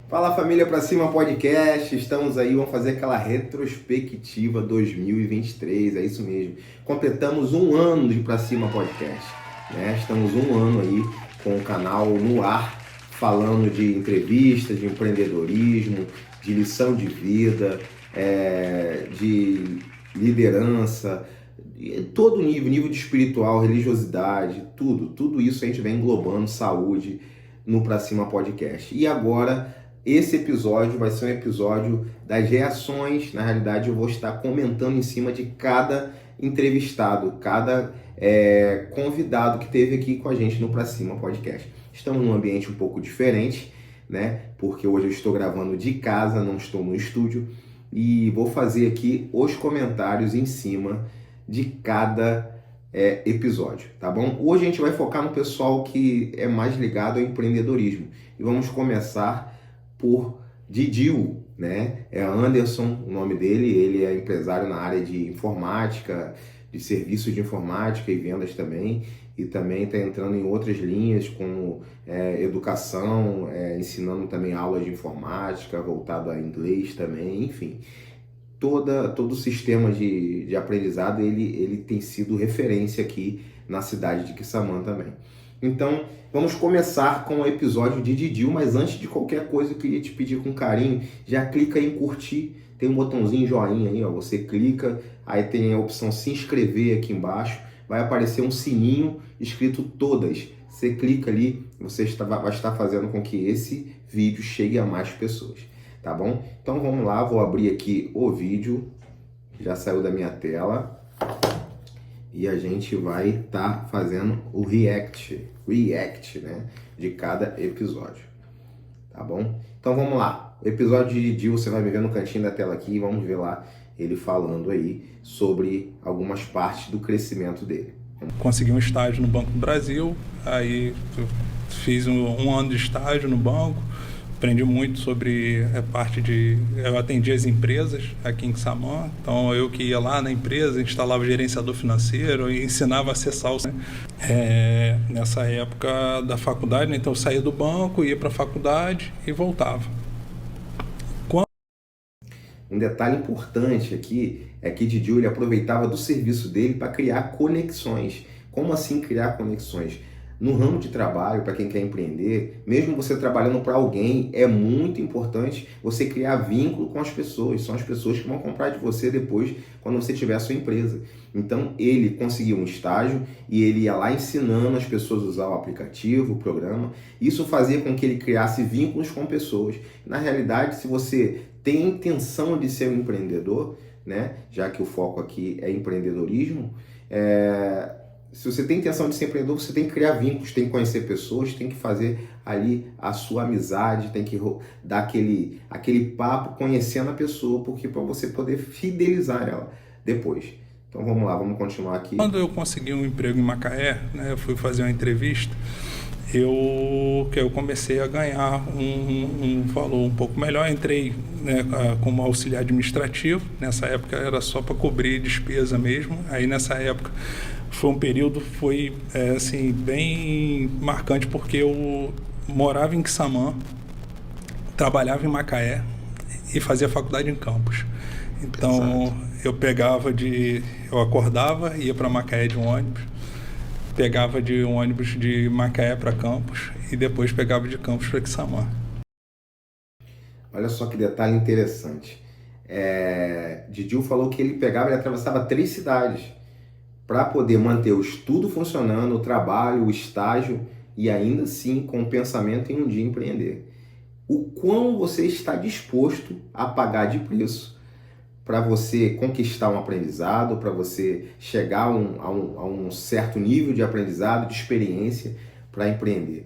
Fala família Pra Cima Podcast, estamos aí, vamos fazer aquela retrospectiva 2023, é isso mesmo. Completamos um ano de Pra Cima Podcast, né? Estamos um ano aí com o canal no ar, falando de entrevistas, de empreendedorismo, de lição de vida, de liderança, todo nível de espiritual, religiosidade, tudo isso a gente vem englobando, saúde, no Pra Cima Podcast. E agora esse episódio vai ser um episódio das reações. Na realidade, eu vou estar comentando em cima de cada entrevistado, cada convidado que teve aqui com a gente no Pra Cima Podcast. Estamos num ambiente um pouco diferente, né? Porque hoje eu estou gravando de casa, não estou no estúdio, e vou fazer aqui os comentários em cima de cada episódio, tá bom? Hoje a gente vai focar no pessoal que é mais ligado ao empreendedorismo. E vamos começar por Didio, né? É Anderson o nome dele, ele é empresário na área de informática, de serviços de informática e vendas também, e também está entrando em outras linhas como educação, ensinando também aulas de informática, voltado a inglês também, enfim. Todo o sistema de aprendizado ele tem sido referência aqui na cidade de Quissamã também. Então, vamos começar com o episódio de Didio, mas antes de qualquer coisa eu queria te pedir com carinho, já clica em curtir, tem um botãozinho joinha aí, ó, você clica, aí tem a opção se inscrever aqui embaixo, vai aparecer um sininho escrito todas, você clica ali, você vai estar fazendo com que esse vídeo chegue a mais pessoas, tá bom? Então vamos lá, vou abrir aqui o vídeo, já saiu da minha tela. E a gente vai estar fazendo o react, né, de cada episódio, tá bom? Então vamos lá, o episódio de Didi, você vai me ver no cantinho da tela aqui, vamos ver lá ele falando aí sobre algumas partes do crescimento dele. Consegui um estágio no Banco do Brasil, aí fiz um ano de estágio no banco, aprendi muito sobre a parte de... Eu atendi as empresas aqui em Quissamã, então eu que ia lá na empresa, instalava o gerenciador financeiro e ensinava a acessar o... nessa época da faculdade, né? Então eu saía do banco, ia para a faculdade e voltava. Um detalhe importante aqui é que Didio ele aproveitava do serviço dele para criar conexões. Como assim criar conexões? No ramo de trabalho, para quem quer empreender, mesmo você trabalhando para alguém, é muito importante você criar vínculo com as pessoas. São as pessoas que vão comprar de você depois, quando você tiver a sua empresa. Então, ele conseguiu um estágio e ele ia lá ensinando as pessoas a usar o aplicativo, o programa. Isso fazia com que ele criasse vínculos com pessoas. Na realidade, se você tem a intenção de ser um empreendedor, né, já que o foco aqui é empreendedorismo, se você tem intenção de ser empreendedor, você tem que criar vínculos, tem que conhecer pessoas, tem que fazer ali a sua amizade, tem que dar aquele papo conhecendo a pessoa, porque para você poder fidelizar ela depois. Então vamos lá, vamos continuar aqui. Quando eu consegui um emprego em Macaé, né, eu fui fazer uma entrevista, eu comecei a ganhar um valor um pouco melhor. Entrei, né, como auxiliar administrativo. Nessa época era só para cobrir despesa mesmo. Aí nessa época foi um período assim, bem marcante, porque eu morava em Quissamã, trabalhava em Macaé e fazia faculdade em Campos. Então eu acordava, ia para Macaé de um ônibus, pegava de um ônibus de Macaé para Campos e depois pegava de Campos para Quissamã. Olha só que detalhe interessante. Didio falou que ele atravessava 3 cidades para poder manter o estudo funcionando, o trabalho, o estágio e ainda assim com o pensamento em um dia empreender. O quão você está disposto a pagar de preço para você conquistar um aprendizado, para você chegar a um certo nível de aprendizado, de experiência para empreender.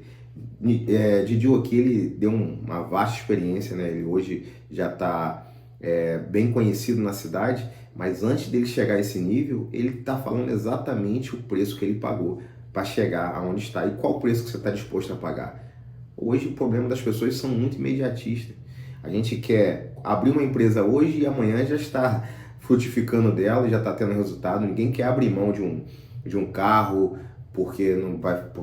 Didio aqui ele deu uma vasta experiência, né? Ele hoje já está bem conhecido na cidade, mas antes dele chegar a esse nível, ele está falando exatamente o preço que ele pagou para chegar aonde está e qual o preço que você está disposto a pagar. Hoje o problema das pessoas são muito imediatistas. A gente quer abrir uma empresa hoje e amanhã já está frutificando dela, já está tendo resultado. Ninguém quer abrir mão de um carro porque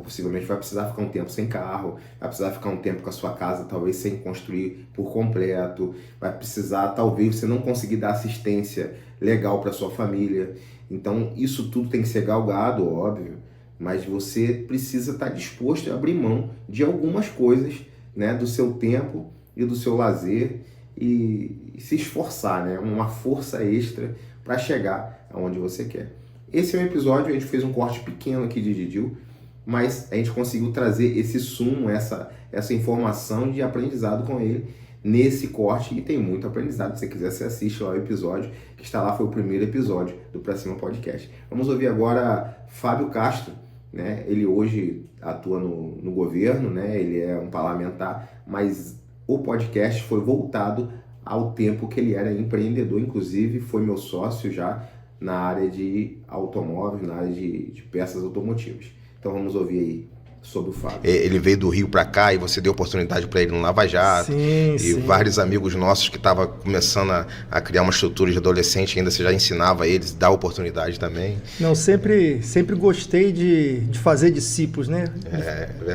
possivelmente vai precisar ficar um tempo sem carro, vai precisar ficar um tempo com a sua casa talvez sem construir por completo, vai precisar, talvez você não conseguir dar assistência legal para sua família. Então isso tudo tem que ser galgado, óbvio, mas você precisa estar disposto a abrir mão de algumas coisas, né, do seu tempo e do seu lazer e se esforçar, né, uma força extra para chegar aonde você quer. Esse é um episódio, a gente fez um corte pequeno aqui de Didil, mas a gente conseguiu trazer esse sumo, essa informação de aprendizado com ele nesse corte, e tem muito aprendizado. Se você quiser, você assiste lá o episódio, que está lá, foi o primeiro episódio do Pra Cima Podcast. Vamos ouvir agora Fábio Castro, né? Ele hoje atua no governo, né? Ele é um parlamentar, mas o podcast foi voltado ao tempo que ele era empreendedor, inclusive foi meu sócio já na área de automóveis, na área de peças automotivas. Então vamos ouvir aí sobre o Fábio. Ele veio do Rio para cá e você deu oportunidade para ele no Lava Jato. Sim. Vários amigos nossos que estavam começando a criar uma estrutura de adolescente, ainda você já ensinava eles, dá oportunidade também. Não, sempre gostei de fazer discípulos, né?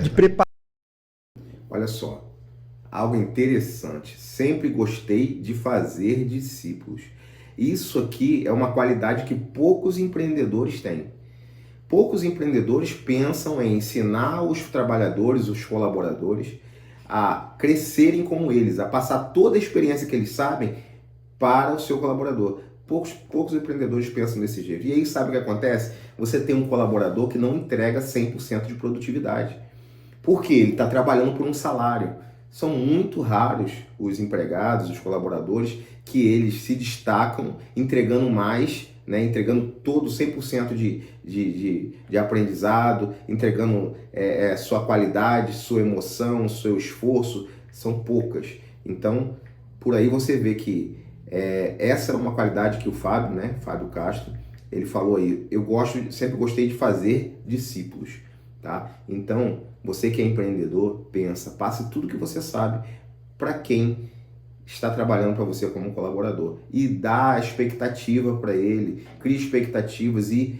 De preparar. Olha só, algo interessante. Sempre gostei de fazer discípulos. Isso aqui é uma qualidade que poucos empreendedores têm. Poucos empreendedores pensam em ensinar os trabalhadores, os colaboradores, a crescerem como eles, a passar toda a experiência que eles sabem para o seu colaborador. Poucos empreendedores pensam desse jeito. E aí sabe o que acontece? Você tem um colaborador que não entrega 100% de produtividade. Por quê? Ele está trabalhando por um salário. São muito raros os empregados, os colaboradores, que eles se destacam entregando mais, né, entregando todo 100% de aprendizado, entregando sua qualidade, sua emoção, seu esforço. São poucas. Então, por aí você vê que essa é uma qualidade que o Fábio, né, Fábio Castro, ele falou aí, sempre gostei de fazer discípulos. Tá? Então, você que é empreendedor, passe tudo que você sabe para quem está trabalhando para você como colaborador e dá expectativa para ele, crie expectativas e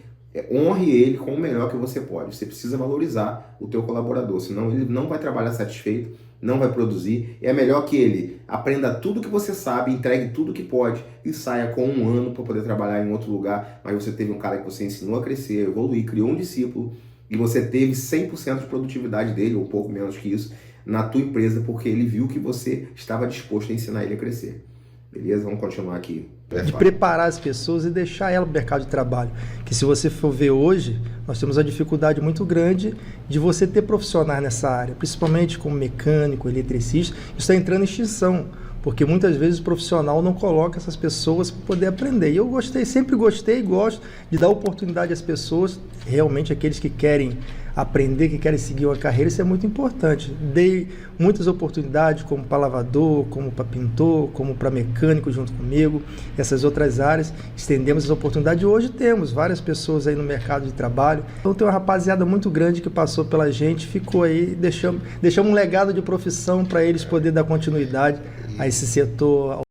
honre ele com o melhor que você pode. Você precisa valorizar o teu colaborador, senão ele não vai trabalhar satisfeito, não vai produzir. É melhor que ele aprenda tudo que você sabe, entregue tudo que pode e saia com 1 ano para poder trabalhar em outro lugar, mas você teve um cara que você ensinou a crescer, evoluir, criou um discípulo, e você teve 100% de produtividade dele, ou um pouco menos que isso, na tua empresa, porque ele viu que você estava disposto a ensinar ele a crescer. Beleza? Vamos continuar aqui. De preparar as pessoas e deixar ela no mercado de trabalho. Que se você for ver hoje, nós temos uma dificuldade muito grande de você ter profissionais nessa área, principalmente como mecânico, eletricista. Isso está entrando em extinção, porque muitas vezes o profissional não coloca essas pessoas para poder aprender. E eu sempre gostei e gosto de dar oportunidade às pessoas, realmente aqueles que querem aprender, que querem seguir uma carreira, isso é muito importante. Dei muitas oportunidades como para lavador, como para pintor, como para mecânico junto comigo, essas outras áreas, estendemos essa oportunidade e hoje temos várias pessoas aí no mercado de trabalho. Então tem uma rapaziada muito grande que passou pela gente, ficou aí, deixamos um legado de profissão para eles poderem dar continuidade a esse setor.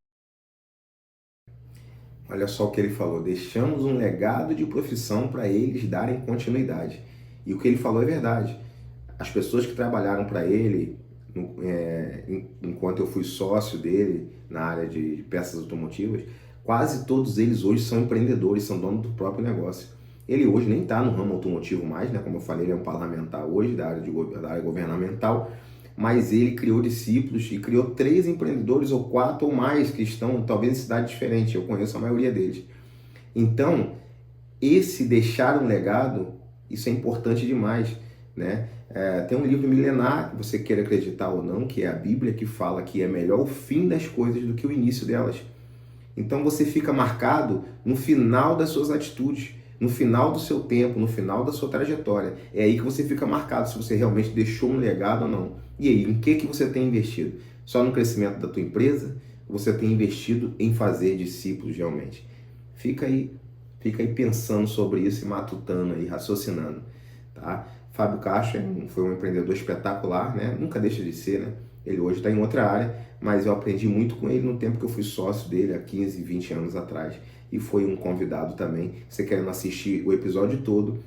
Olha só o que ele falou, deixamos um legado de profissão para eles darem continuidade. E o que ele falou é verdade. As pessoas que trabalharam para ele, enquanto eu fui sócio dele na área de peças automotivas, quase todos eles hoje são empreendedores, são donos do próprio negócio. Ele hoje nem está no ramo automotivo mais, né? Como eu falei, ele é um parlamentar hoje da área governamental, mas ele criou discípulos e criou 3 empreendedores ou 4 ou mais que estão talvez em cidades diferentes. Eu conheço a maioria deles. Então, esse deixar um legado, isso é importante demais, né? Tem um livro milenar, que você queira acreditar ou não, que é a Bíblia, que fala que é melhor o fim das coisas do que o início delas. Então você fica marcado no final das suas atitudes, no final do seu tempo, no final da sua trajetória. É aí que você fica marcado se você realmente deixou um legado ou não. E aí, em que você tem investido? Só no crescimento da tua empresa? Ou você tem investido em fazer discípulos realmente? Fica aí pensando sobre isso e matutando aí, raciocinando, tá? Fábio Castro foi um empreendedor espetacular, né? Nunca deixa de ser, né? Ele hoje está em outra área, mas eu aprendi muito com ele no tempo que eu fui sócio dele, há 15, 20 anos atrás. E foi um convidado também. Se você querendo assistir o episódio todo,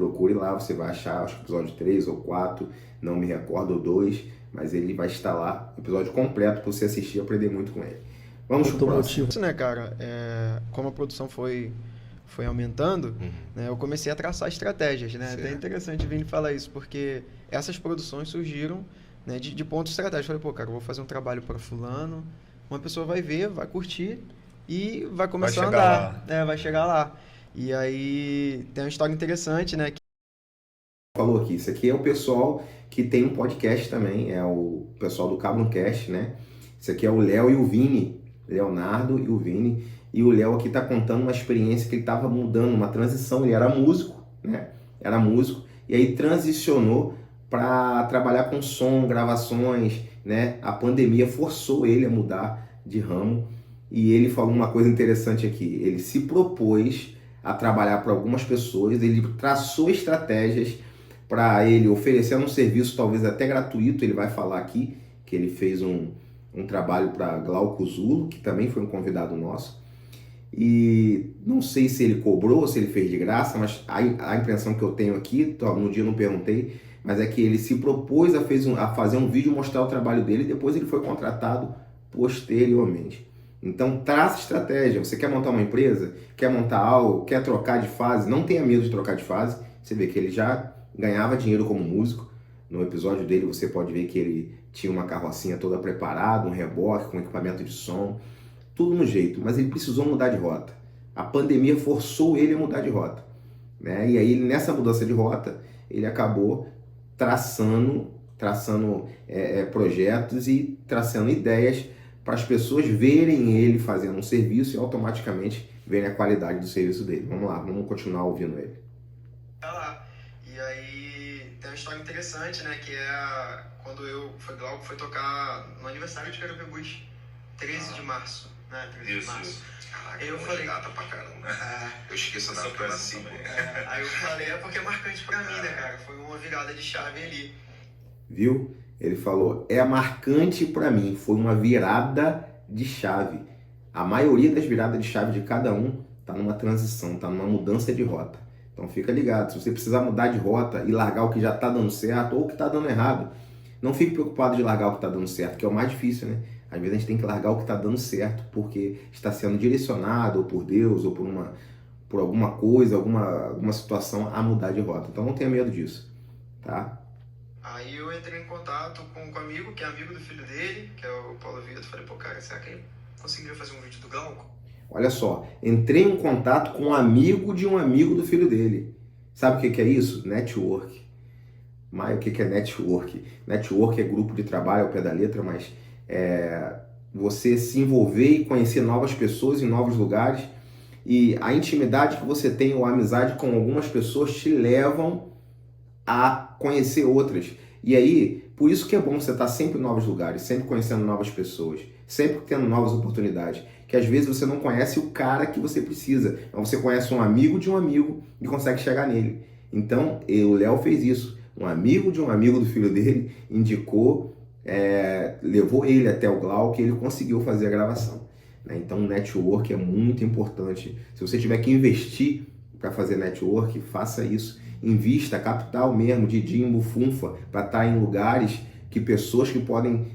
procure lá, você vai achar, acho que episódio 3 ou 4, não me recordo, ou 2, mas ele vai estar lá, episódio completo para você assistir e aprender muito com ele. Vamos pro próximo. Isso, né, cara? Como a produção foi aumentando, né, eu comecei a traçar estratégias, né? É até interessante vir falar isso, porque essas produções surgiram, né, de pontos estratégicos. Falei, pô, cara, eu vou fazer um trabalho para fulano, uma pessoa vai ver, vai curtir e vai começar a andar. Vai chegar lá. E aí tem uma história interessante, né? Falou aqui, isso aqui é o pessoal que tem um podcast também, é o pessoal do Cabroncast, né? Isso aqui é o Léo e o Vini, Leonardo e o Vini. E o Léo aqui está contando uma experiência que ele estava mudando, uma transição. Ele era músico, né? Era músico. E aí transicionou para trabalhar com som, gravações, né? A pandemia forçou ele a mudar de ramo. E ele falou uma coisa interessante aqui. Ele se propôs a trabalhar para algumas pessoas. Ele traçou estratégias para ele oferecer um serviço talvez até gratuito. Ele vai falar aqui que ele fez um trabalho para Glauco Zulo, que também foi um convidado nosso. E não sei se ele cobrou, se ele fez de graça, mas a impressão que eu tenho aqui, no dia eu não perguntei, mas é que ele se propôs a fazer um vídeo, mostrar o trabalho dele, e depois ele foi contratado posteriormente. Então traça estratégia. Você quer montar uma empresa, quer montar algo, quer trocar de fase, não tenha medo de trocar de fase. Você vê que ele já ganhava dinheiro como músico. No episódio dele você pode ver que ele tinha uma carrocinha toda preparada, um reboque com equipamento de som, tudo no jeito, mas ele precisou mudar de rota. A pandemia forçou ele a mudar de rota, né? E aí nessa mudança de rota ele acabou traçando projetos e traçando ideias para as pessoas verem ele fazendo um serviço e automaticamente verem a qualidade do serviço dele. Vamos lá, vamos continuar ouvindo ele. Tá lá. E aí tem uma história interessante, né? Que é quando Glauco foi tocar no aniversário de Carapebus, 13 de março. Né? 13 de março. Caraca, eu falei, data pra caramba. Eu esqueço a data pra cima. Aí eu falei, porque é marcante pra mim, né, cara? Foi uma virada de chave ali. Viu? Ele falou, é marcante pra mim, foi uma virada de chave. A maioria das viradas de chave de cada um tá numa transição, tá numa mudança de rota. Então fica ligado, se você precisar mudar de rota e largar o que já tá dando certo ou o que tá dando errado, não fique preocupado de largar o que tá dando certo, que é o mais difícil, né? Às vezes a gente tem que largar o que está dando certo porque está sendo direcionado ou por Deus ou por alguma coisa, alguma situação a mudar de rota. Então não tenha medo disso, tá? Aí eu entrei em contato com um amigo, que é amigo do filho dele, que é o Paulo Vitor. Falei, pô, cara, será que ele conseguiria fazer um vídeo do Glauco? Olha só, entrei em contato com um amigo de um amigo do filho dele. Sabe o que é isso? Network. Mas o que é network? Network é grupo de trabalho ao pé da letra, mas você se envolver e conhecer novas pessoas em novos lugares, e a intimidade que você tem ou a amizade com algumas pessoas te levam a conhecer outras. E aí, por isso que é bom você estar sempre em novos lugares, sempre conhecendo novas pessoas, sempre tendo novas oportunidades, que às vezes você não conhece o cara que você precisa, mas você conhece um amigo de um amigo e consegue chegar nele. Então, o Léo fez isso. Um amigo de um amigo do filho dele indicou, levou ele até o Glauco e ele conseguiu fazer a gravação, né? Então o network é muito importante. Se você tiver que investir para fazer network, faça isso. Invista capital mesmo, Didinho, Bufunfa, para estar em lugares que pessoas que podem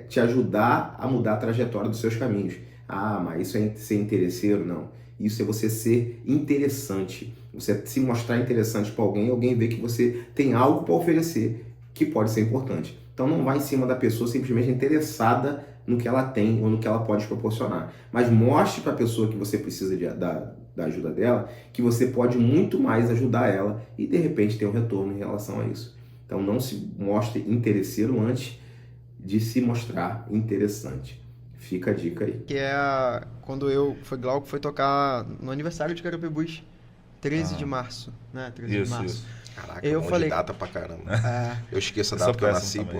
te ajudar a mudar a trajetória dos seus caminhos. Ah, mas isso é ser interesseiro? Não. Isso é você ser interessante. Você se mostrar interessante para alguém ver que você tem algo para oferecer que pode ser importante. Então não vá em cima da pessoa simplesmente interessada no que ela tem ou no que ela pode proporcionar. Mas mostre para a pessoa que você precisa da ajuda dela, que você pode muito mais ajudar ela e de repente ter um retorno em relação a isso. Então não se mostre interesseiro antes de se mostrar interessante. Fica a dica aí. Que é quando Glauco foi tocar no aniversário de Carapebus, 13 de março, né? 13 de março. Isso. Caraca, eu falei, data pra caramba. Eu esqueço a data que eu nasci, pô.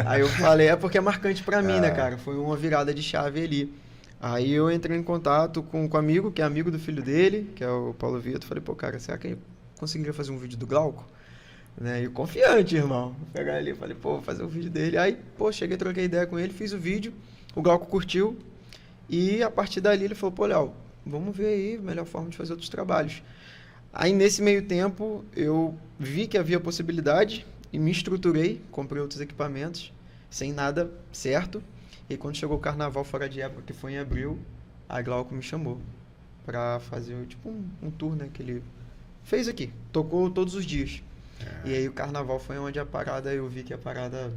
Aí eu falei, porque é marcante pra mim, né, cara? Foi uma virada de chave ali. Aí eu entrei em contato com um amigo, que é amigo do filho dele, que é o Paulo Vitor. Falei, pô, cara, será que ele conseguiria fazer um vídeo do Glauco? Né? E confiante, irmão. Vou pegar ali, falei, pô, vou fazer o vídeo dele. Aí, pô, cheguei, troquei ideia com ele, fiz o vídeo. O Glauco curtiu. E a partir dali ele falou, pô, Léo, vamos ver aí a melhor forma de fazer outros trabalhos. Aí, nesse meio tempo, eu vi que havia possibilidade e me estruturei, comprei outros equipamentos, sem nada certo. E quando chegou o carnaval fora de época, que foi em abril, a Glauco me chamou para fazer tipo um tour, né, que ele fez aqui, tocou todos os dias. E aí o carnaval foi onde eu vi que a parada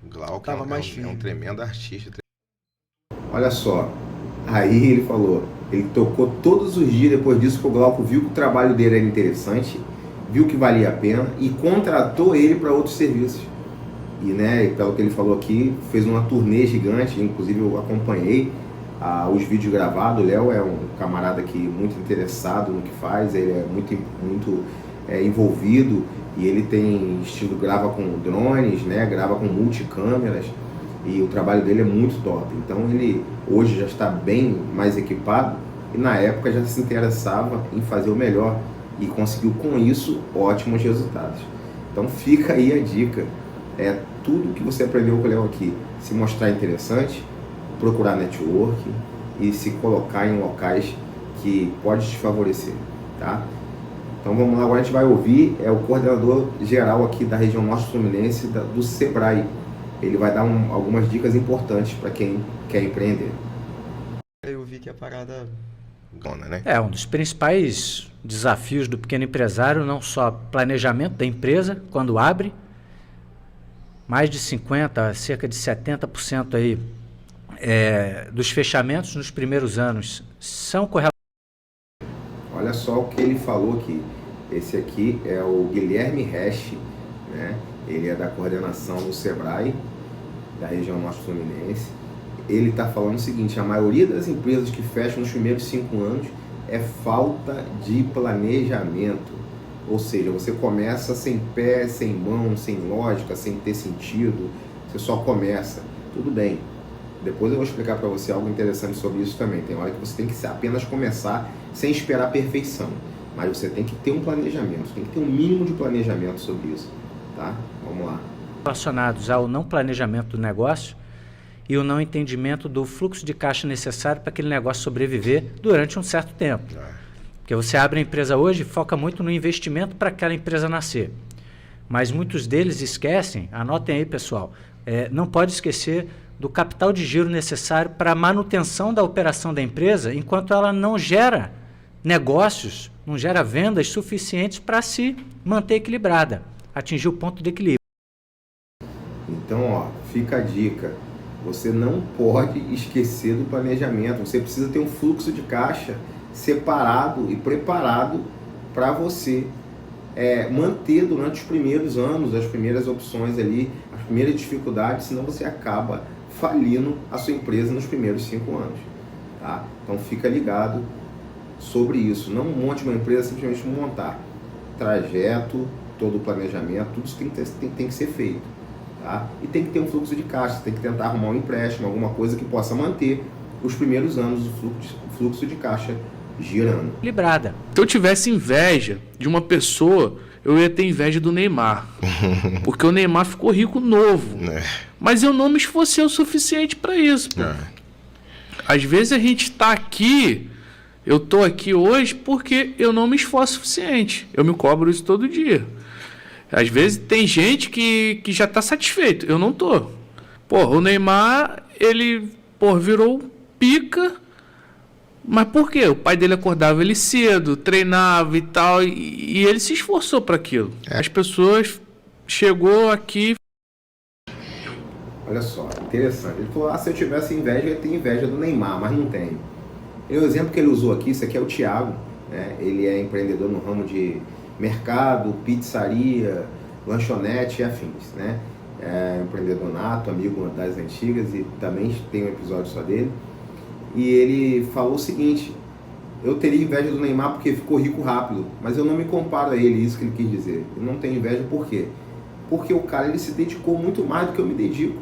Glauco tava mais firme. É um tremendo artista. Olha só, aí ele falou, ele tocou todos os dias. Depois disso, o Glauco viu que o trabalho dele era interessante, viu que valia a pena e contratou ele para outros serviços. E, né, pelo que ele falou aqui, fez uma turnê gigante, inclusive eu acompanhei os vídeos gravados. O Léo é um camarada aqui muito interessado no que faz, ele é muito envolvido, e ele tem estilo, grava com drones, né, grava com multicâmeras, e o trabalho dele é muito top. Então ele hoje já está bem mais equipado, e na época já se interessava em fazer o melhor, e conseguiu com isso ótimos resultados. Então fica aí a dica. Tudo que você aprendeu com o Léo aqui, se mostrar interessante, procurar networking e se colocar em locais que pode te favorecer, tá? Então vamos lá, agora a gente vai ouvir o coordenador geral aqui da região norte fluminense do Sebrae. Ele vai dar algumas dicas importantes para quem quer empreender. Eu vi que a parada... né? Um dos principais desafios do pequeno empresário, não só planejamento da empresa, quando abre, mais de 50%, cerca de 70% aí, dos fechamentos nos primeiros anos são correlacionados. Olha só o que ele falou aqui. Esse aqui é o Guilherme Resch, né? Ele é da coordenação do Sebrae, da região norte fluminense. Ele está falando o seguinte: a maioria das empresas que fecham nos primeiros 5 anos é falta de planejamento. Ou seja, você começa sem pé, sem mão, sem lógica, sem ter sentido. Você só começa. Tudo bem. Depois eu vou explicar para você algo interessante sobre isso também. Tem hora que você tem que apenas começar sem esperar a perfeição. Mas você tem que ter um planejamento, tem que ter um mínimo de planejamento sobre isso. Tá? Vamos lá. Relacionados ao não planejamento do negócio e o não entendimento do fluxo de caixa necessário para aquele negócio sobreviver durante um certo tempo. Porque você abre a empresa hoje e foca muito no investimento para aquela empresa nascer. Mas muitos deles esquecem, anotem aí pessoal, não pode esquecer do capital de giro necessário para a manutenção da operação da empresa enquanto ela não gera negócios, não gera vendas suficientes para se manter equilibrada, atingir o ponto de equilíbrio. Então, fica a dica. Você não pode esquecer do planejamento. Você precisa ter um fluxo de caixa separado e preparado para você manter durante os primeiros anos, as primeiras opções ali, as primeiras dificuldades, senão você acaba falindo a sua empresa nos primeiros 5 anos. Tá? Então fica ligado sobre isso. Não monte uma empresa simplesmente montar. Trajeto, todo o planejamento, tudo isso tem que ser feito. Tá? E tem que ter um fluxo de caixa, tem que tentar arrumar um empréstimo, alguma coisa que possa manter os primeiros anos o fluxo de caixa girando. Equilibrada. Se eu tivesse inveja de uma pessoa, eu ia ter inveja do Neymar. Porque o Neymar ficou rico novo. Mas eu não me esforcei o suficiente para isso. Às vezes a gente está aqui, eu estou aqui hoje porque eu não me esforço o suficiente. Eu me cobro isso todo dia. Às vezes tem gente que já está satisfeito, eu não estou. O Neymar, ele virou pica. Mas por quê? O pai dele acordava ele cedo, treinava e tal, e ele se esforçou para aquilo. As pessoas chegou aqui... Olha só, interessante. Ele falou, se eu tivesse inveja, eu ia ter inveja do Neymar, mas não tenho. E o exemplo que ele usou aqui, isso aqui é o Thiago, né? Ele é empreendedor no ramo de mercado, pizzaria, lanchonete e afins, né? É empreendedor nato, amigo das antigas, e também tem um episódio só dele. E ele falou o seguinte: eu teria inveja do Neymar porque ficou rico rápido, mas eu não me comparo a ele, isso que ele quis dizer. Eu não tenho inveja por quê? Porque o cara, ele se dedicou muito mais do que eu me dedico,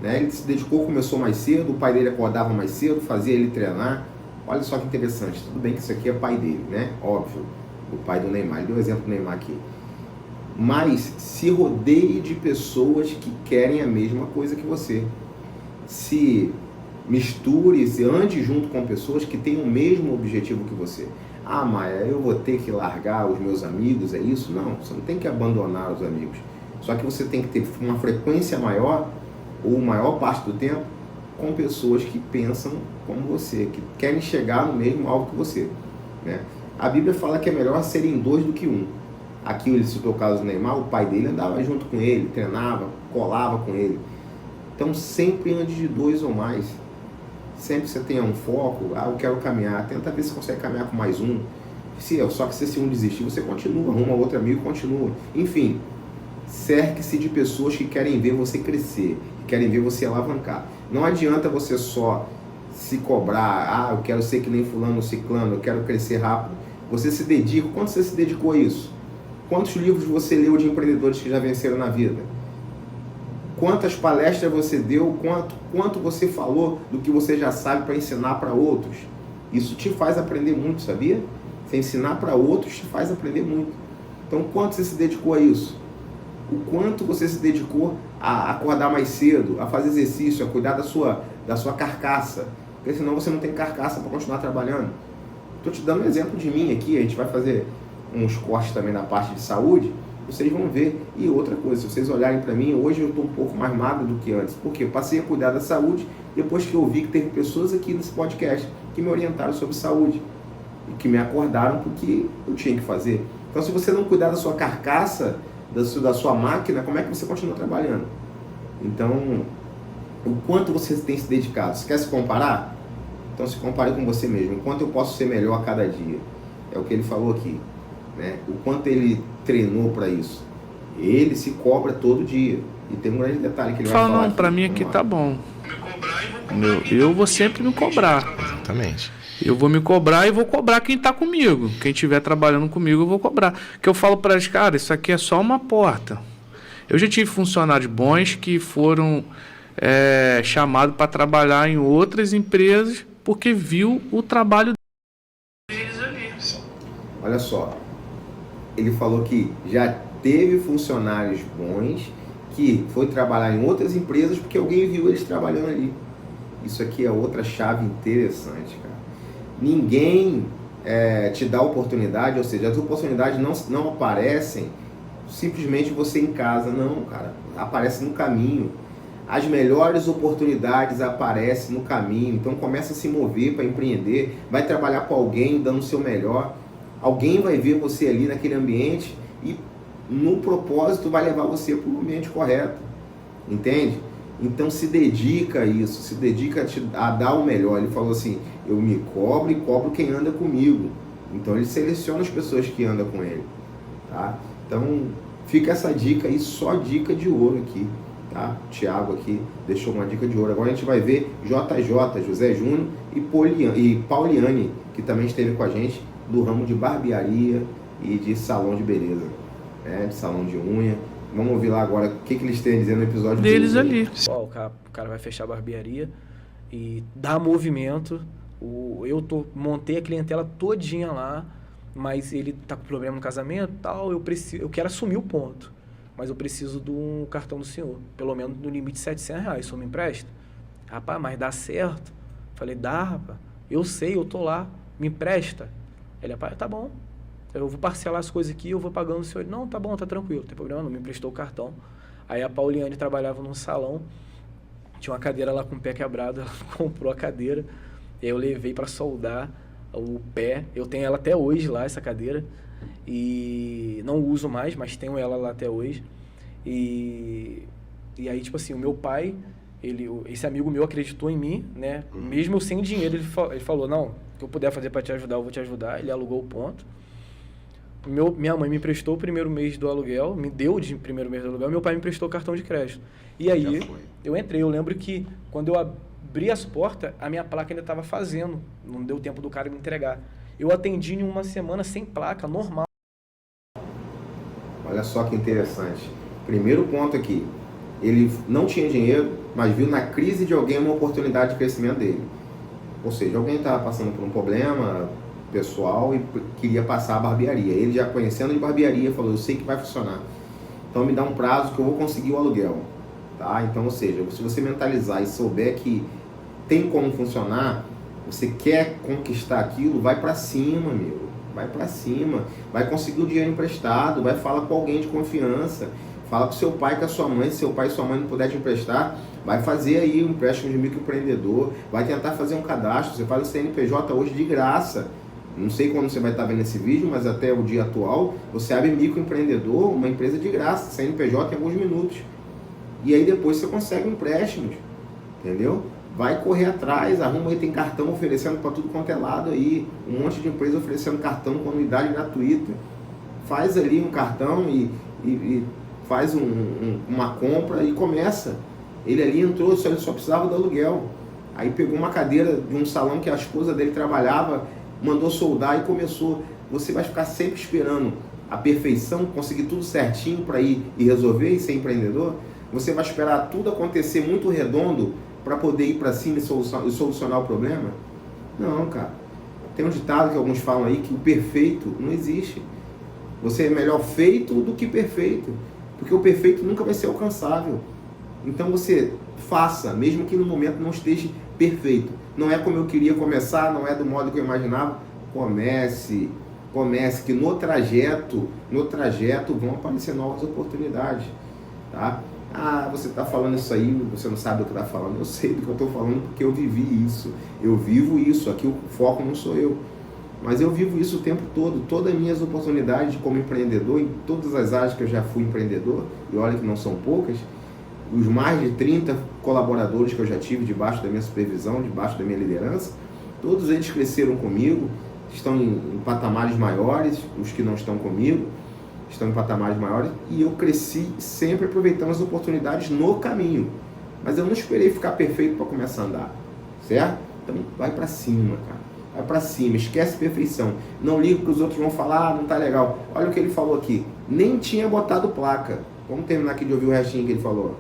né? Ele se dedicou, começou mais cedo, o pai dele acordava mais cedo, fazia ele treinar. Olha só que interessante, tudo bem que isso aqui é pai dele, né? Óbvio, o pai do Neymar, ele deu o exemplo do Neymar aqui. Mas se rodeie de pessoas que querem a mesma coisa que você. Se Misture-se, ande junto com pessoas que têm o mesmo objetivo que você. Ah, Maia, eu vou ter que largar os meus amigos, é isso? Não, você não tem que abandonar os amigos. Só que você tem que ter uma frequência maior, ou maior parte do tempo, com pessoas que pensam como você, que querem chegar no mesmo alvo que você, né? A Bíblia fala que é melhor serem 2 do que 1. Aqui ele citou o caso do Neymar, o pai dele andava junto com ele, treinava, colava com ele. Então sempre ande de 2 ou mais. Sempre você tenha um foco, eu quero caminhar, tenta ver se consegue caminhar com mais um. Só que se esse um desistir, você continua, arruma outro amigo e continua. Enfim, cerque-se de pessoas que querem ver você crescer, que querem ver você alavancar. Não adianta você só se cobrar, eu quero ser que nem fulano, ciclano, eu quero crescer rápido. Você se dedica, quanto você se dedicou a isso? Quantos livros você leu de empreendedores que já venceram na vida? Quantas palestras você deu, quanto você falou do que você já sabe para ensinar para outros? Isso te faz aprender muito, sabia? Você ensinar para outros te faz aprender muito. Então, quanto você se dedicou a isso? O quanto você se dedicou a acordar mais cedo, a fazer exercício, a cuidar da sua carcaça? Porque senão você não tem carcaça para continuar trabalhando. Estou te dando um exemplo de mim aqui, a gente vai fazer uns cortes também na parte de saúde, vocês vão ver. E outra coisa, se vocês olharem para mim, hoje eu estou um pouco mais magro do que antes. Por quê? Eu passei a cuidar da saúde depois que eu vi que teve pessoas aqui nesse podcast que me orientaram sobre saúde e que me acordaram para o que eu tinha que fazer. Então, se você não cuidar da sua carcaça, da sua máquina, como é que você continua trabalhando? Então, o quanto você tem se dedicado? Você quer se comparar? Então, se compare com você mesmo. O quanto eu posso ser melhor a cada dia? É o que ele falou aqui, né? O quanto ele treinou para isso. Ele se cobra todo dia. E tem um grande detalhe que ele vai falar. Não, para mim aqui tá bom. Eu vou sempre me cobrar. Exatamente. Eu vou me cobrar e vou cobrar quem tá comigo. Quem estiver trabalhando comigo, eu vou cobrar. Que eu falo para eles, cara, isso aqui é só uma porta. Eu já tive funcionários bons que foram chamados para trabalhar em outras empresas porque viu o trabalho deles ali. Olha só, ele falou que já teve funcionários bons que foi trabalhar em outras empresas porque alguém viu eles trabalhando ali. Isso aqui é outra chave interessante, cara. Ninguém te dá oportunidade, ou seja, as oportunidades não aparecem simplesmente você em casa, não, cara. Aparece no caminho. As melhores oportunidades aparecem no caminho. Então começa a se mover para empreender, vai trabalhar com alguém dando o seu melhor. Alguém vai ver você ali naquele ambiente e no propósito vai levar você para o ambiente correto. Entende? Então se dedica a isso, se dedica a dar o melhor. Ele falou assim, eu me cobro e cobro quem anda comigo. Então ele seleciona as pessoas que andam com ele. Tá? Então fica essa dica aí, só dica de ouro aqui. Tá? O Thiago aqui deixou uma dica de ouro. Agora a gente vai ver JJ, José Júnior e Pauliane, que também esteve com a gente do ramo de barbearia e de salão de beleza, né? De salão de unha. Vamos ouvir lá agora o que eles têm a dizer no episódio deles ali. O cara vai fechar a barbearia e dá movimento. Montei a clientela todinha lá, mas ele tá com problema no casamento e tal. Eu quero assumir o ponto, mas eu preciso de um cartão do senhor, pelo menos no limite de R$700. O senhor me empresta? Rapaz, mas dá certo? Falei, dá, rapaz. Eu sei, eu tô lá. Me empresta? Ele, rapaz, tá bom. Eu vou parcelar as coisas aqui, eu vou pagando o senhor. Ele, não, tá bom, tá tranquilo, não tem problema não. Me emprestou o cartão. Aí a Pauliane trabalhava num salão, tinha uma cadeira lá com o pé quebrado, ela comprou a cadeira, e aí eu levei para soldar o pé. Eu tenho ela até hoje lá, essa cadeira, e não uso mais, mas tenho ela lá até hoje. E aí, tipo assim, o meu pai, esse amigo meu acreditou em mim, né? Mesmo eu sem dinheiro, ele falou, não, o que eu puder fazer para te ajudar, eu vou te ajudar. Ele alugou o ponto. Minha mãe me emprestou o primeiro mês do aluguel, me deu de primeiro mês do aluguel, meu pai me emprestou o cartão de crédito. E aí, eu entrei. Eu lembro que quando eu abri as portas, a minha placa ainda estava fazendo, não deu tempo do cara me entregar. Eu atendi em uma semana sem placa, normal. Olha só que interessante. Primeiro ponto aqui, ele não tinha dinheiro, mas viu na crise de alguém uma oportunidade de crescimento dele. Ou seja, alguém estava passando por um problema pessoal e queria passar a barbearia. Ele já conhecendo de barbearia falou, eu sei que vai funcionar. Então me dá um prazo que eu vou conseguir o aluguel. Tá? Então, ou seja, se você mentalizar e souber que tem como funcionar, você quer conquistar aquilo, vai para cima, meu. Vai para cima. Vai conseguir o dinheiro emprestado, vai falar com alguém de confiança. Fala com seu pai, com a sua mãe. Se seu pai e sua mãe não puder te emprestar, vai fazer aí um empréstimo de microempreendedor. Vai tentar fazer um cadastro. Você faz o CNPJ hoje de graça. Não sei quando você vai estar vendo esse vídeo, mas até o dia atual, você abre microempreendedor, uma empresa de graça, CNPJ em alguns minutos. E aí depois você consegue empréstimos. Entendeu? Vai correr atrás, arruma aí, tem cartão oferecendo para tudo quanto é lado aí. Um monte de empresa oferecendo cartão com anuidade gratuita. Faz ali um cartão e faz uma compra e começa. Ele ali entrou, ele só precisava do aluguel. Aí pegou uma cadeira de um salão que a esposa dele trabalhava, mandou soldar e começou. Você vai ficar sempre esperando a perfeição, conseguir tudo certinho para ir e resolver e ser empreendedor? Você vai esperar tudo acontecer muito redondo para poder ir para cima e solucionar o problema? Não, cara. Tem um ditado que alguns falam aí que o perfeito não existe. Você é melhor feito do que perfeito, porque o perfeito nunca vai ser alcançável. Então você faça, mesmo que no momento não esteja perfeito. Não é como eu queria começar, não é do modo que eu imaginava. Comece, que no trajeto vão aparecer novas oportunidades, tá? Ah, você está falando isso aí, você não sabe do que está falando. Eu sei do que eu estou falando porque eu vivi isso. Eu vivo isso. Aqui o foco não sou eu. Mas eu vivo isso o tempo todo. Todas as minhas oportunidades como empreendedor, em todas as áreas que eu já fui empreendedor, e olha que não são poucas, os mais de 30 colaboradores que eu já tive debaixo da minha supervisão, debaixo da minha liderança, todos eles cresceram comigo, estão em patamares maiores, os que não estão comigo, estão em patamares maiores, e eu cresci sempre aproveitando as oportunidades no caminho. Mas eu não esperei ficar perfeito para começar a andar, certo? Então vai para cima, cara. Vai para cima, esquece perfeição. Não liga que os outros vão falar, não tá legal. Olha o que ele falou aqui, nem tinha botado placa. Vamos terminar aqui de ouvir o restinho que ele falou.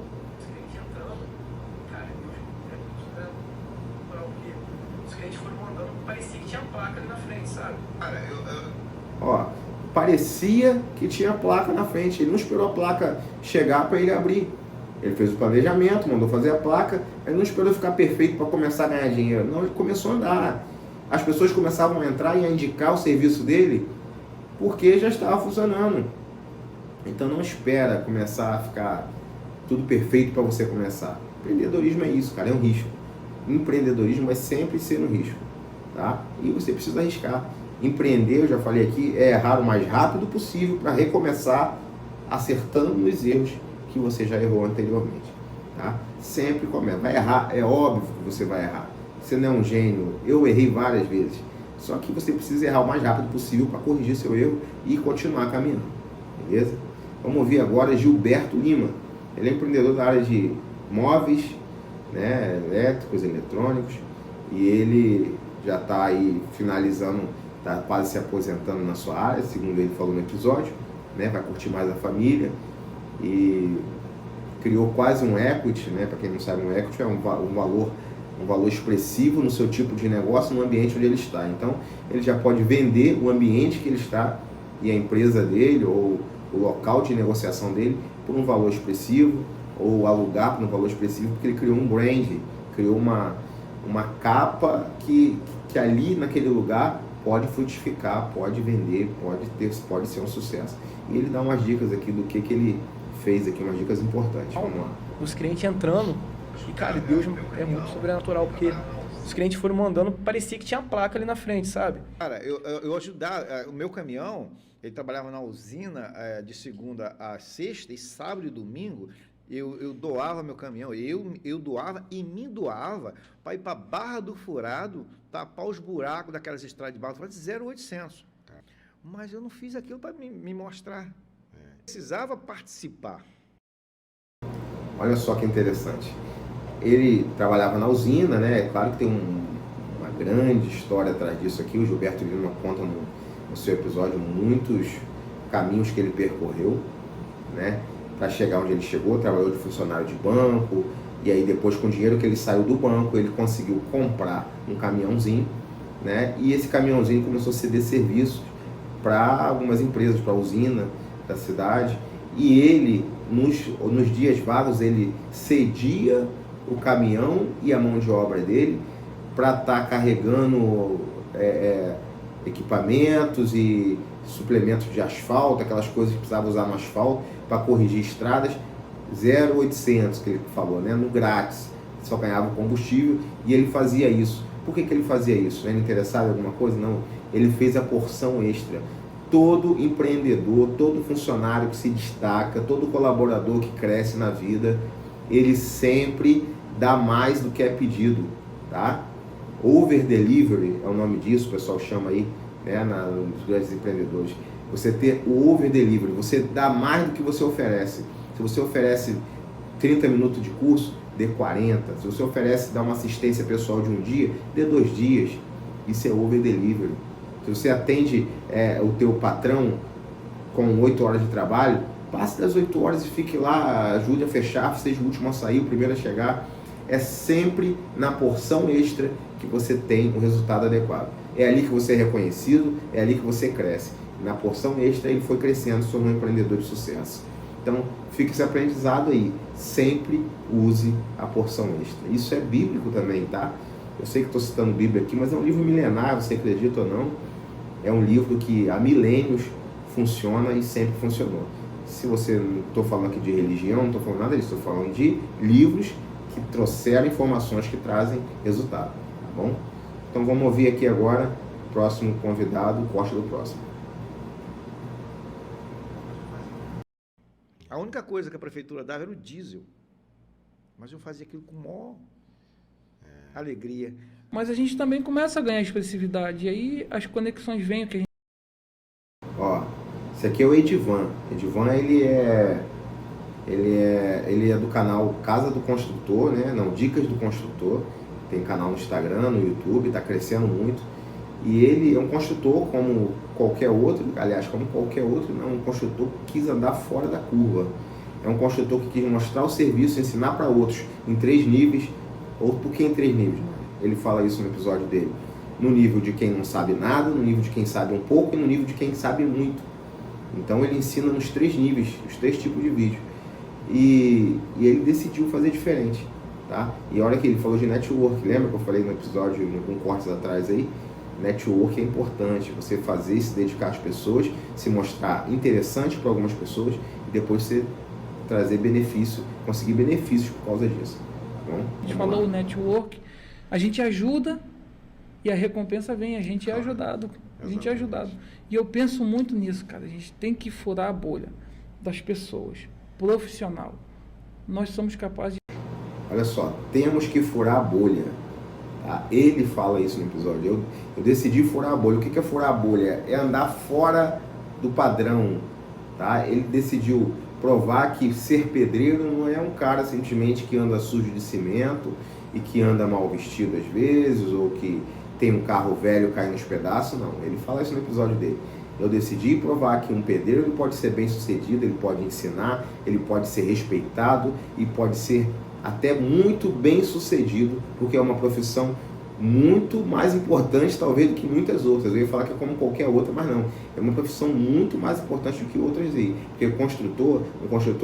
Os clientes foram mandando, parecia que tinha placa ali na frente, sabe? Ó, parecia que tinha placa na frente. Ele não esperou a placa chegar para ele abrir. Ele fez o planejamento, mandou fazer a placa. Ele não esperou ficar perfeito para começar a ganhar dinheiro. Não, ele começou a andar. As pessoas começavam a entrar e a indicar o serviço dele porque já estava funcionando. Então não espera começar a ficar tudo perfeito para você começar. Empreendedorismo é isso, cara, é um risco. Empreendedorismo vai sempre ser um risco, tá? E você precisa arriscar. Empreender, eu já falei aqui, é errar o mais rápido possível para recomeçar acertando nos erros que você já errou anteriormente, tá? Sempre começa. Vai errar, é óbvio que você vai errar. Você não é um gênio, eu errei várias vezes. Só que você precisa errar o mais rápido possível para corrigir seu erro e continuar caminhando, beleza? Vamos ouvir agora Gilberto Lima. Ele é empreendedor da área de móveis, né, elétricos, eletrônicos, e ele já está aí finalizando, está quase se aposentando na sua área, segundo ele falou no episódio, né, vai curtir mais a família, e criou quase um equity, né, para quem não sabe, um equity é um valor expressivo no seu tipo de negócio, no ambiente onde ele está. Então, ele já pode vender o ambiente que ele está e a empresa dele, ou o local de negociação dele, por um valor expressivo, ou alugar por um valor expressivo, porque ele criou um brand, criou uma capa que ali naquele lugar pode frutificar, pode vender, pode ser um sucesso. E ele dá umas dicas aqui do que ele fez aqui, umas dicas importantes. Vamos lá. Os clientes entrando, e cara, Deus é muito sobrenatural, porque os clientes foram mandando, parecia que tinha placa ali na frente, sabe? Cara, eu ajudava, o meu caminhão, ele trabalhava na usina de segunda a sexta, e sábado e domingo, eu doava meu caminhão, eu doava e me doava para ir para Barra do Furado, tapar os buracos daquelas estradas de barro, 0,800. Mas eu não fiz aquilo para me mostrar. Precisava participar. Olha só que interessante. Ele trabalhava na usina, né? É claro que tem uma grande história atrás disso aqui. O Gilberto Lima conta no seu episódio muitos caminhos que ele percorreu, né? Para chegar onde ele chegou. Trabalhou de funcionário de banco, e aí depois, com o dinheiro que ele saiu do banco, ele conseguiu comprar um caminhãozinho, né? E esse caminhãozinho começou a ceder serviços para algumas empresas, para a usina da cidade. E ele, nos dias vagos, ele cedia o caminhão e a mão de obra dele para estar carregando equipamentos e suplementos de asfalto, aquelas coisas que precisava usar no asfalto para corrigir estradas, 0,800 que ele falou, né? No grátis, só ganhava combustível e ele fazia isso. Por que ele fazia isso? Era interessado em alguma coisa? Não, ele fez a porção extra. Todo empreendedor, todo funcionário que se destaca, todo colaborador que cresce na vida, ele sempre dá mais do que é pedido, tá? Over delivery é o nome disso, o pessoal chama aí, né, nos grandes empreendedores. Você ter o over delivery, você dá mais do que você oferece. Se você oferece 30 minutos de curso, dê 40. Se você oferece dar uma assistência pessoal de um dia, dê 2 dias. Isso é over delivery. Se você atende o teu patrão com 8 horas de trabalho, passe das 8 horas e fique lá, ajude a fechar, seja o último a sair, o primeiro a chegar. É sempre na porção extra que você tem o resultado adequado. É ali que você é reconhecido, é ali que você cresce. Na porção extra ele foi crescendo, se tornou um empreendedor de sucesso. Então, fica esse aprendizado aí. Sempre use a porção extra. Isso é bíblico também, tá? Eu sei que estou citando Bíblia aqui, mas é um livro milenar, você acredita ou não? É um livro que há milênios funciona e sempre funcionou. Se você, não estou falando aqui de religião, não estou falando nada disso, estou falando de livros que trouxeram informações que trazem resultado, tá bom? Então vamos ouvir aqui agora o próximo convidado, o corte do próximo. A única coisa que a prefeitura dava era o diesel. Mas eu fazia aquilo com maior alegria. Mas a gente também começa a ganhar expressividade. E aí as conexões vêm. Que a gente... Ó, esse aqui é o Edivan. Edivan, ele é do canal Casa do Construtor, né? Não, Dicas do Construtor. Tem canal no Instagram, no YouTube, está crescendo muito. E ele é um construtor como qualquer outro, aliás, como qualquer outro, não, um construtor que quis andar fora da curva. É um construtor que quis mostrar o serviço, ensinar para outros em 3 níveis. Ou por que em 3 níveis? Ele fala isso no episódio dele. No nível de quem não sabe nada, no nível de quem sabe um pouco e no nível de quem sabe muito. Então ele ensina nos 3 níveis, os 3 tipos de vídeo. E ele decidiu fazer diferente, tá? E a hora que ele falou de network, lembra que eu falei no episódio, com cortes atrás aí? Network é importante, você fazer, se dedicar às pessoas, se mostrar interessante para algumas pessoas e depois você trazer benefício, conseguir benefícios por causa disso. Tá bom? A gente falou o network, a gente ajuda e a recompensa vem, a gente é ajudado. A gente é ajudado. E eu penso muito nisso, cara. A gente tem que furar a bolha das pessoas. Profissional. Nós somos capazes de... Olha só, temos que furar a bolha. Tá? Ele fala isso no episódio. Eu decidi furar a bolha. O que é furar a bolha? É andar fora do padrão. Tá? Ele decidiu provar que ser pedreiro não é um cara simplesmente que anda sujo de cimento e que anda mal vestido às vezes, ou que tem um carro velho caindo nos pedaços. Não, ele fala isso no episódio dele. Eu decidi provar que um pedreiro ele pode ser bem sucedido, ele pode ensinar, ele pode ser respeitado e pode ser até muito bem sucedido, porque é uma profissão muito mais importante talvez do que muitas outras. Eu ia falar que é como qualquer outra, mas não. É uma profissão muito mais importante do que outras aí. Porque o construtor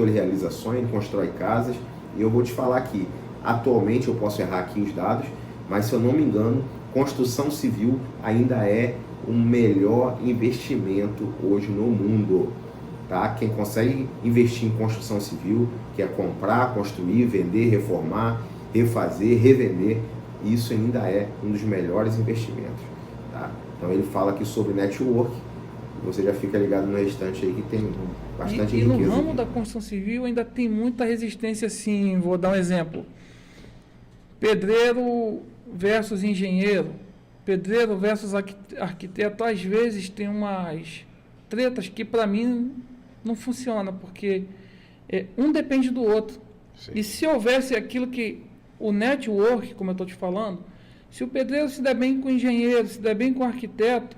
ele realiza sonhos, ele constrói casas. E eu vou te falar que atualmente, eu posso errar aqui os dados, mas se eu não me engano, construção civil ainda é o melhor investimento hoje no mundo. Tá? Quem consegue investir em construção civil, que é comprar, construir, vender, reformar, refazer, revender, isso ainda é um dos melhores investimentos. Tá? Então ele fala aqui sobre network, você já fica ligado no restante aí que tem bastante riqueza. E no ramo da construção civil ainda tem muita resistência, assim, vou dar um exemplo. Pedreiro versus engenheiro, pedreiro versus arquiteto, às vezes tem umas tretas que para mim não funciona, porque um depende do outro. Sim. E se houvesse aquilo que o network, como eu estou te falando, se o pedreiro se der bem com o engenheiro, se der bem com o arquiteto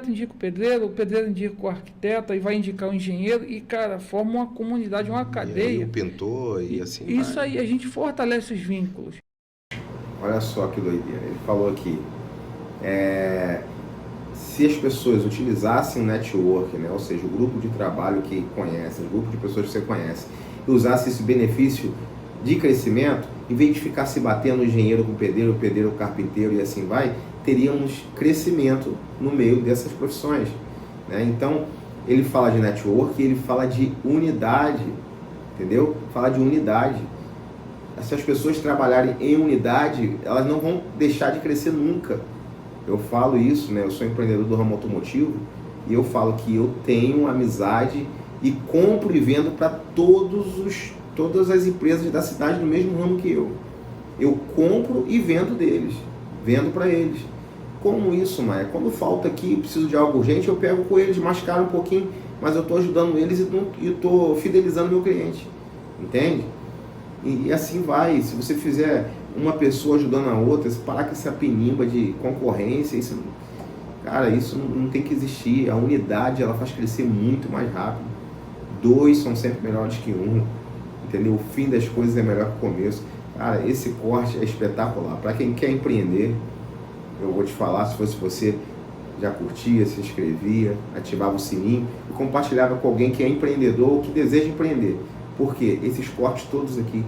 indica o pedreiro indica o arquiteto, aí vai indicar o engenheiro e, cara, forma uma comunidade, uma cadeia. E o pintor e assim. Isso vai. Aí, a gente fortalece os vínculos. Olha só que doideira. Ele falou aqui, se as pessoas utilizassem o network, né, ou seja, o grupo de trabalho que conhece, o grupo de pessoas que você conhece, e usasse esse benefício de crescimento, em vez de ficar se batendo o engenheiro com o pedreiro com o carpinteiro e assim vai, teríamos crescimento no meio dessas profissões, né? Então, ele fala de network, ele fala de unidade, entendeu? Fala de unidade. Se as pessoas trabalharem em unidade, elas não vão deixar de crescer nunca. Eu falo isso, né? Eu sou empreendedor do ramo automotivo e eu falo que eu tenho amizade e compro e vendo para todas as empresas da cidade no mesmo ramo que eu. Eu compro e vendo deles, vendo para eles. Como isso, Maia? Quando falta aqui, preciso de algo urgente, eu pego com eles, mascaro um pouquinho, mas eu estou ajudando eles e estou fidelizando meu cliente. Entende? E assim vai. Se você fizer uma pessoa ajudando a outra, se parar com essa penimba de concorrência, isso não tem que existir. A unidade, ela faz crescer muito mais rápido. 2 são sempre melhores que 1. Entendeu? O fim das coisas é melhor que o começo. Cara, esse corte é espetacular. Para quem quer empreender, eu vou te falar, se fosse você, já curtia, se inscrevia, ativava o sininho e compartilhava com alguém que é empreendedor ou que deseja empreender. Porque esses cortes todos aqui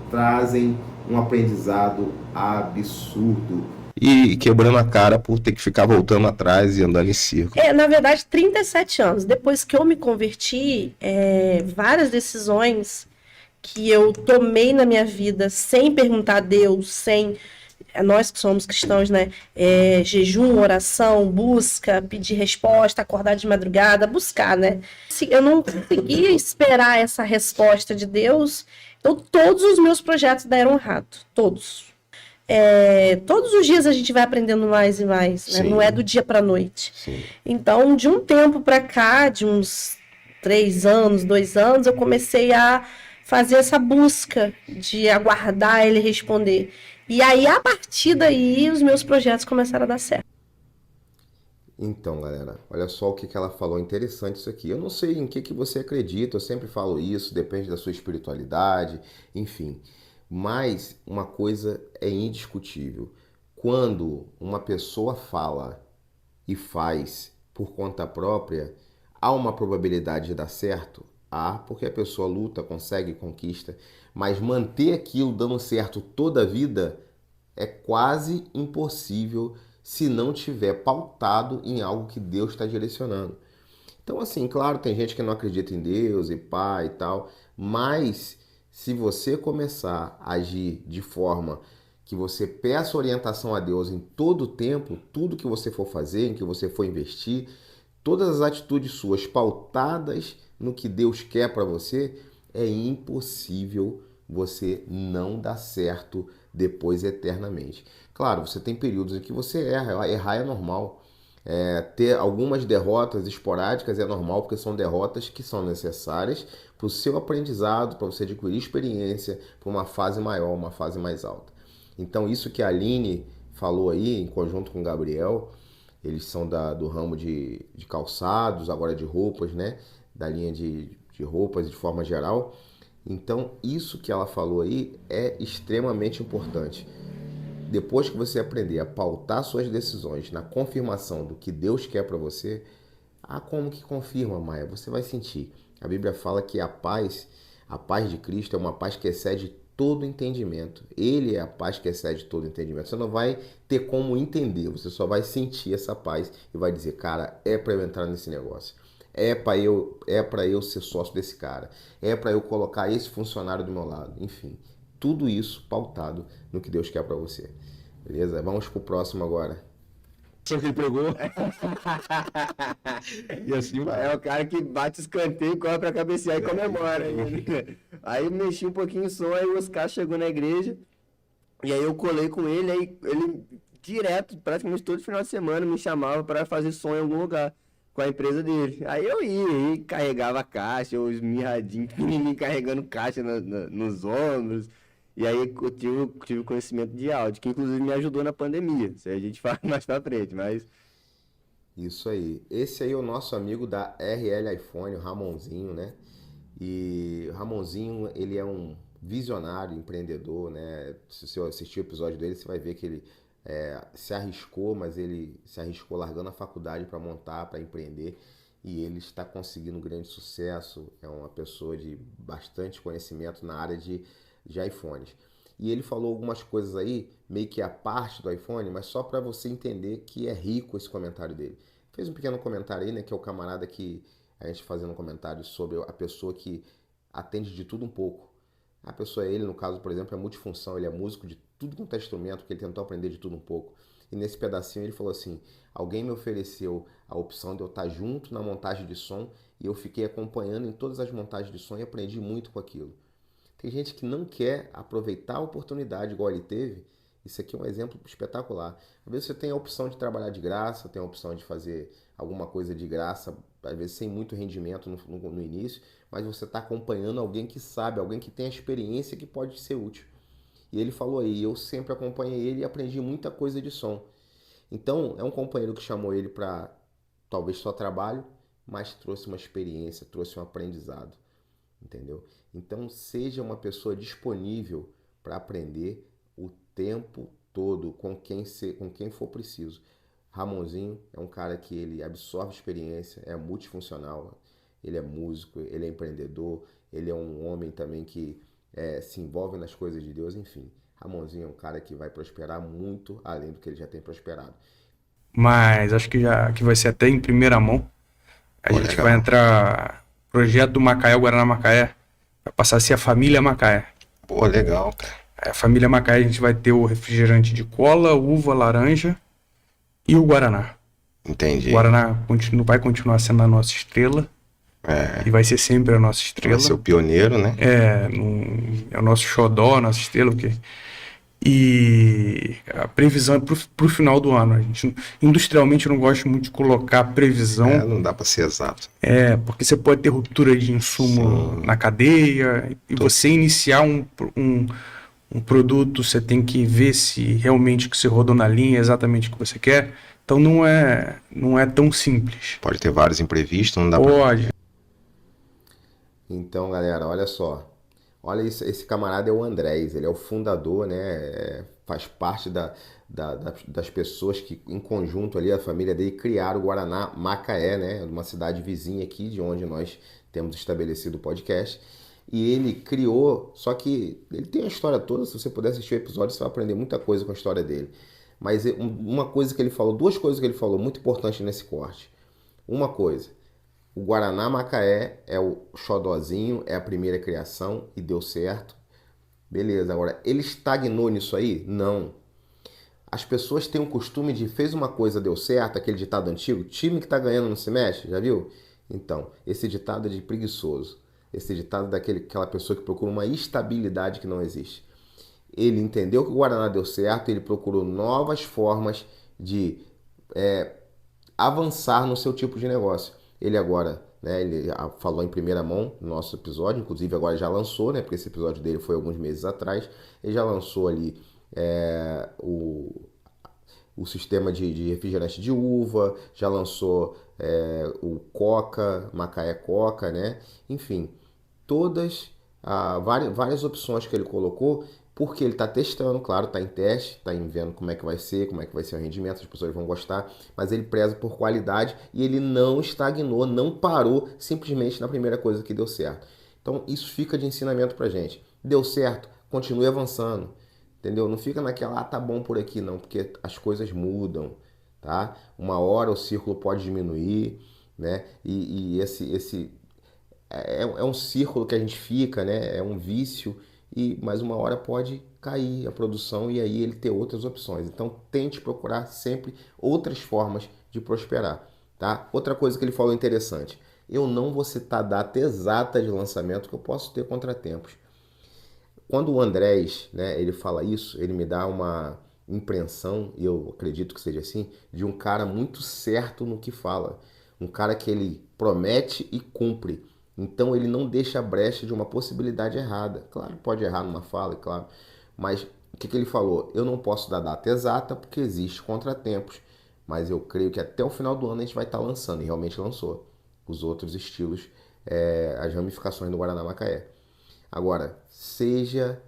trazem um aprendizado absurdo. E quebrando a cara por ter que ficar voltando atrás e andando em círculo. Na verdade, 37 anos. Depois que eu me converti, várias decisões que eu tomei na minha vida sem perguntar a Deus, sem... Nós que somos cristãos, né? Jejum, oração, busca, pedir resposta, acordar de madrugada, buscar, né? Eu não conseguia esperar essa resposta de Deus, então todos os meus projetos deram errado, todos. Todos os dias a gente vai aprendendo mais e mais, né? Não é do dia para a noite. Sim. Então, de um tempo para cá, de uns 3 anos, 2 anos, eu comecei a fazer essa busca de aguardar ele responder. E aí, a partir daí, os meus projetos começaram a dar certo. Então, galera, olha só o que ela falou, interessante isso aqui. Eu não sei em que você acredita, eu sempre falo isso, depende da sua espiritualidade, enfim. Mas uma coisa é indiscutível. Quando uma pessoa fala e faz por conta própria, há uma probabilidade de dar certo? Há, porque a pessoa luta, consegue, conquista. Mas manter aquilo dando certo toda a vida é quase impossível se não tiver pautado em algo que Deus está direcionando. Então, assim, claro, tem gente que não acredita em Deus e pai e tal, mas se você começar a agir de forma que você peça orientação a Deus em todo o tempo, tudo que você for fazer, em que você for investir, todas as atitudes suas pautadas no que Deus quer para você, é impossível você não dar certo depois eternamente. Claro, você tem períodos em que você errar é normal. Ter algumas derrotas esporádicas é normal, porque são derrotas que são necessárias para o seu aprendizado, para você adquirir experiência, para uma fase maior, uma fase mais alta. Então isso que a Aline falou aí, em conjunto com o Gabriel, eles são do ramo de calçados, agora de roupas, né? Da linha de roupas de forma geral. Então, isso que ela falou aí é extremamente importante. Depois que você aprender a pautar suas decisões na confirmação do que Deus quer para você, como que confirma, Maia? Você vai sentir. A Bíblia fala que a paz de Cristo é uma paz que excede todo entendimento. Ele é a paz que excede todo entendimento. Você não vai ter como entender, você só vai sentir essa paz e vai dizer, cara, é para eu entrar nesse negócio. É para eu ser sócio desse cara. É para eu colocar esse funcionário do meu lado. Enfim, tudo isso pautado no que Deus quer para você. Beleza? Vamos pro próximo agora. Só que ele pegou. E assim vai. É o cara que bate escanteio, corre pra cabecear e comemora. Aí mexi um pouquinho o som, aí o Oscar chegou na igreja. E aí eu colei com ele, aí ele direto, praticamente todo final de semana, me chamava para fazer som em algum lugar com a empresa dele. Aí eu ia, e carregava a caixa, eu esmirradinho, pequenininho, carregando caixa nos ombros. E aí eu tive conhecimento de áudio, que inclusive me ajudou na pandemia. Isso aí a gente fala mais pra frente, mas... Isso aí. Esse aí é o nosso amigo da RL iPhone, o Ramonzinho, né? E o Ramonzinho, ele é um visionário, empreendedor, né? Se você assistir o episódio dele, você vai ver que ele se arriscou, mas ele se arriscou largando a faculdade para montar, para empreender. E ele está conseguindo grande sucesso. É uma pessoa de bastante conhecimento na área de de iPhones. E ele falou algumas coisas aí, meio que a parte do iPhone, mas só para você entender que é rico esse comentário dele. Fez um pequeno comentário aí, né, que é o camarada que a gente fazendo um comentário sobre a pessoa que atende de tudo um pouco. A pessoa, ele no caso, por exemplo, é multifunção, ele é músico de tudo quanto é instrumento, que ele tentou aprender de tudo um pouco. E nesse pedacinho ele falou assim, alguém me ofereceu a opção de eu estar junto na montagem de som e eu fiquei acompanhando em todas as montagens de som e aprendi muito com aquilo. Tem gente que não quer aproveitar a oportunidade igual ele teve. Isso aqui é um exemplo espetacular. Às vezes você tem a opção de trabalhar de graça, tem a opção de fazer alguma coisa de graça, às vezes sem muito rendimento no início, mas você está acompanhando alguém que sabe, alguém que tem a experiência que pode ser útil. E ele falou aí, eu sempre acompanhei ele e aprendi muita coisa de som. Então, é um companheiro que chamou ele para talvez só trabalho, mas trouxe uma experiência, trouxe um aprendizado, entendeu? Então, seja uma pessoa disponível para aprender o tempo todo com quem for preciso. Ramonzinho é um cara que ele absorve experiência, é multifuncional, ele é músico, ele é empreendedor, ele é um homem também que se envolve nas coisas de Deus, enfim. Ramonzinho é um cara que vai prosperar muito além do que ele já tem prosperado. Mas acho que vai ser até em primeira mão. A gente vai entrar projeto do Macaé, o Guaraná Macaé, vai passar a ser a família Macaé. Pô, legal, cara. A família Macaé, a gente vai ter o refrigerante de cola, uva, laranja e o Guaraná. Entendi. O Guaraná vai continuar sendo a nossa estrela. E vai ser sempre a nossa estrela. Vai ser o pioneiro, né? É o nosso xodó, a nossa estrela. E a previsão é pro final do ano. A gente, industrialmente, eu não gosto muito de colocar previsão. Não dá para ser exato. Porque você pode ter ruptura de insumo na cadeia. E você iniciar um produto, você tem que ver se realmente o que você rodou na linha é exatamente o que você quer. Então não é tão simples. Pode ter vários imprevistos, não dá Pode. Então, galera, olha só. Olha isso, esse camarada é o Andrés, ele é o fundador, né? Faz parte das pessoas que, em conjunto ali, a família dele, criaram o Guaraná Macaé, né? Uma cidade vizinha aqui, de onde nós temos estabelecido o podcast. E ele criou, só que ele tem a história toda, se você puder assistir o episódio, você vai aprender muita coisa com a história dele. Mas uma coisa que ele falou, duas coisas que ele falou muito importantes nesse corte. Uma coisa, o Guaraná Macaé é o xodózinho, é a primeira criação e deu certo. Beleza, agora, ele estagnou nisso aí? Não. As pessoas têm o costume de, fez uma coisa, deu certo, aquele ditado antigo, time que tá ganhando não se mexe, já viu? Então, esse ditado é de preguiçoso. Esse ditado é daquela pessoa que procura uma estabilidade que não existe. Ele entendeu que o Guaraná deu certo, ele procurou novas formas de avançar no seu tipo de negócio. Ele agora, né, ele falou em primeira mão no nosso episódio, inclusive agora já lançou, né, porque esse episódio dele foi alguns meses atrás, ele já lançou ali o sistema de refrigerante de uva, já lançou o Coca, Macaé Coca, né, enfim, todas, várias opções que ele colocou, porque ele está testando, claro, está em teste, está vendo como é que vai ser o rendimento, as pessoas vão gostar, mas ele preza por qualidade e ele não estagnou, não parou simplesmente na primeira coisa que deu certo. Então isso fica de ensinamento pra gente. Deu certo, continue avançando, entendeu? Não fica naquela, tá bom por aqui, não, porque as coisas mudam, tá? Uma hora o círculo pode diminuir, né? E esse é um círculo que a gente fica, né? É um vício. Mas uma hora pode cair a produção e aí ele ter outras opções. Então tente procurar sempre outras formas de prosperar, tá? Outra coisa que ele falou interessante, eu não vou citar a data exata de lançamento, que eu posso ter contratempos. Quando o Andrés, né, ele fala isso, ele me dá uma impressão, e eu acredito que seja assim, de um cara muito certo no que fala, um cara que ele promete e cumpre. Então ele não deixa a brecha de uma possibilidade errada. Claro, pode errar numa fala, claro. Mas o que ele falou? Eu não posso dar data exata porque existe contratempos. Mas eu creio que até o final do ano a gente vai estar lançando. E realmente lançou os outros estilos, as ramificações do Guaraná Macaé. Agora, seja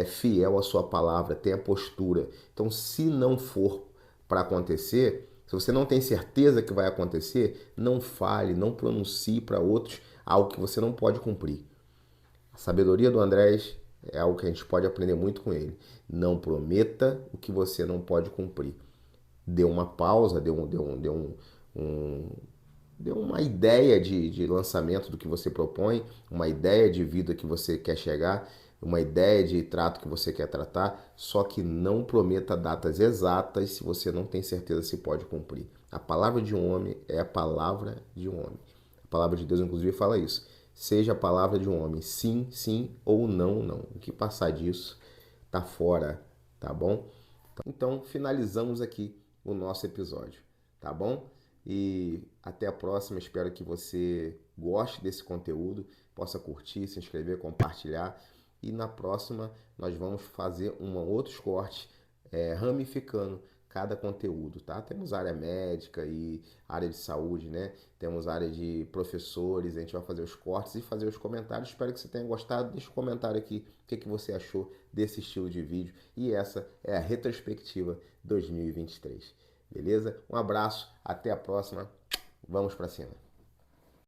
fiel à sua palavra, tenha postura. Então, se não for para acontecer, se você não tem certeza que vai acontecer, não fale, não pronuncie para outros algo que você não pode cumprir. A sabedoria do Andrés É algo que a gente pode aprender muito com ele. Não prometa o que você não pode cumprir. Dê uma pausa, dê uma ideia de lançamento do que você propõe, uma ideia de vida que você quer chegar, uma ideia de trato que você quer tratar, só que não prometa datas exatas se você não tem certeza se pode cumprir. A palavra de um homem é a palavra de um homem. A palavra de Deus, inclusive, fala isso. Seja a palavra de um homem, sim, sim ou não, não. O que passar disso tá fora, tá bom? Então, finalizamos aqui o nosso episódio, tá bom? E até a próxima. Espero que você goste desse conteúdo, possa curtir, se inscrever, compartilhar. E na próxima nós vamos fazer outros cortes ramificando cada conteúdo, tá? Temos área médica e área de saúde, né? Temos área de professores, a gente vai fazer os cortes e fazer os comentários. Espero que você tenha gostado. Deixa um comentário aqui o que você achou desse estilo de vídeo. E essa é a retrospectiva 2023. Beleza? Um abraço, até a próxima. Vamos pra cima.